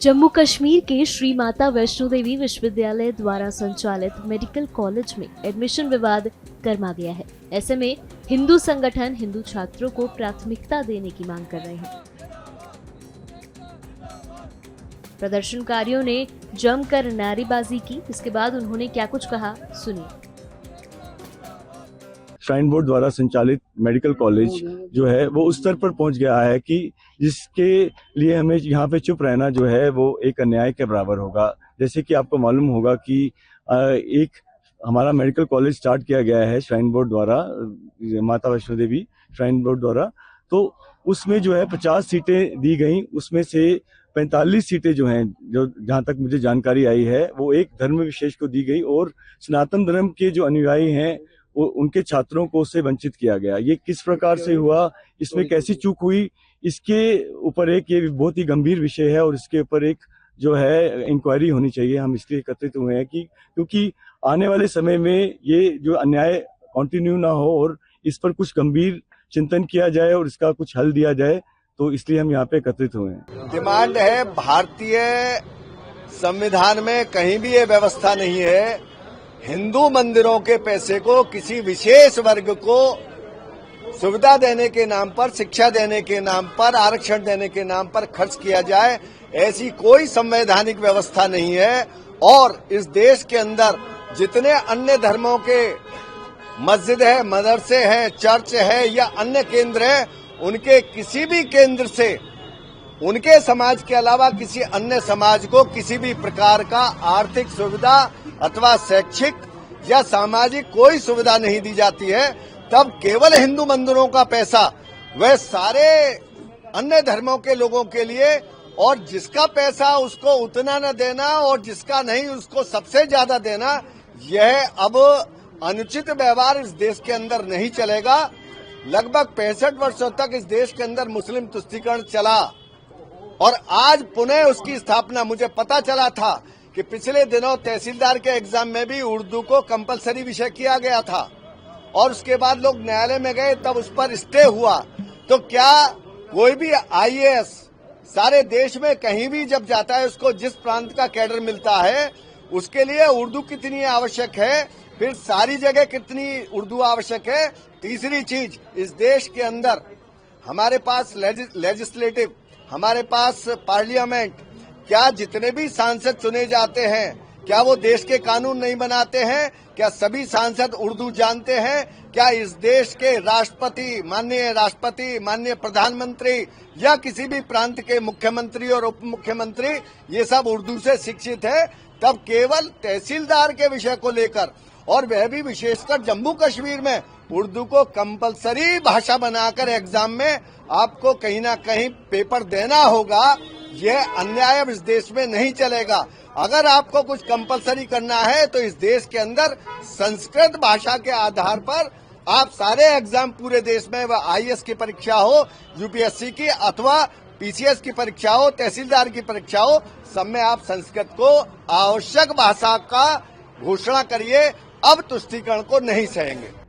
जम्मू कश्मीर के श्री माता वैष्णो देवी विश्वविद्यालय द्वारा संचालित मेडिकल कॉलेज में एडमिशन विवाद गर्मा गया है। ऐसे में हिंदू संगठन हिंदू छात्रों को प्राथमिकता देने की मांग कर रहे हैं। प्रदर्शनकारियों ने जमकर नारेबाजी की। इसके बाद उन्होंने क्या कुछ कहा, सुनिए। श्राइन बोर्ड द्वारा संचालित मेडिकल कॉलेज जो है वो उस स्तर पर पहुंच गया है कि जिसके लिए हमें यहाँ पे चुप रहना जो है वो एक अन्याय के बराबर होगा। जैसे कि आपको मालूम होगा कि एक हमारा मेडिकल कॉलेज स्टार्ट किया गया है श्राइन बोर्ड द्वारा, माता वैष्णो देवी श्राइन बोर्ड द्वारा, तो उसमें जो है 50 सीटें दी गई। उसमें से 45 सीटें जो हैं, जो जहाँ तक मुझे जानकारी आई है, वो एक धर्म विशेष को दी गई और सनातन धर्म के जो अनुयायी हैं वो उनके छात्रों को उससे वंचित किया गया। ये किस प्रकार से हुआ, इसमें कैसी चूक हुई, इसके ऊपर एक ये बहुत ही गंभीर विषय है और इसके ऊपर एक जो है इंक्वायरी होनी चाहिए। हम इसलिए एकत्रित हुए हैं कि क्योंकि आने वाले समय में ये जो अन्याय कंटिन्यू ना हो और इस पर कुछ गंभीर चिंतन किया जाए और इसका कुछ हल दिया जाए, तो इसलिए हम यहाँ पे एकत्रित हुए हैं। डिमांड है, भारतीय संविधान में कहीं भी ये व्यवस्था नहीं है हिंदू मंदिरों के पैसे को किसी विशेष वर्ग को सुविधा देने के नाम पर, शिक्षा देने के नाम पर, आरक्षण देने के नाम पर खर्च किया जाए। ऐसी कोई संवैधानिक व्यवस्था नहीं है। और इस देश के अंदर जितने अन्य धर्मों के मस्जिद है, मदरसे हैं, चर्च है या अन्य केंद्र है, उनके किसी भी केंद्र से उनके समाज के अलावा किसी अन्य समाज को किसी भी प्रकार का आर्थिक सुविधा अथवा शैक्षिक या सामाजिक कोई सुविधा नहीं दी जाती है। तब केवल हिंदू मंदिरों का पैसा वह सारे अन्य धर्मों के लोगों के लिए, और जिसका पैसा उसको उतना न देना और जिसका नहीं उसको सबसे ज्यादा देना, यह अब अनुचित व्यवहार इस देश के अंदर नहीं चलेगा। लगभग 65 वर्षों तक इस देश के अंदर मुस्लिम तुष्टीकरण चला और आज पुनः उसकी स्थापना। मुझे पता चला था कि पिछले दिनों तहसीलदार के एग्जाम में भी उर्दू को कंपलसरी विषय किया गया था और उसके बाद लोग न्यायालय में गए, तब उस पर स्टे हुआ। तो क्या कोई भी आईएएस सारे देश में कहीं भी जब जाता है, उसको जिस प्रांत का कैडर मिलता है उसके लिए उर्दू कितनी आवश्यक है, फिर सारी जगह कितनी उर्दू आवश्यक है। तीसरी चीज, इस देश के अंदर हमारे पास लेजिस्लेटिव, हमारे पास पार्लियामेंट, क्या जितने भी सांसद चुने जाते हैं क्या वो देश के कानून नहीं बनाते हैं? क्या सभी सांसद उर्दू जानते हैं? क्या इस देश के राष्ट्रपति, माननीय प्रधानमंत्री या किसी भी प्रांत के मुख्यमंत्री और उप मुख्यमंत्री ये सब उर्दू से शिक्षित है? तब केवल तहसीलदार के विषय को लेकर, और वह भी विशेषकर जम्मू कश्मीर में, उर्दू को कंपलसरी भाषा बनाकर एग्जाम में आपको कहीं ना कहीं पेपर देना होगा। यह अन्याय इस देश में नहीं चलेगा। अगर आपको कुछ कंपलसरी करना है तो इस देश के अंदर संस्कृत भाषा के आधार पर आप सारे एग्जाम पूरे देश में, वह आईएएस की परीक्षा हो, यूपीएससी की अथवा पीसीएस की परीक्षा हो, तहसीलदार की परीक्षा हो, सब में आप संस्कृत को आवश्यक भाषा का घोषणा करिए। अब तुष्टीकरण को नहीं सहेंगे।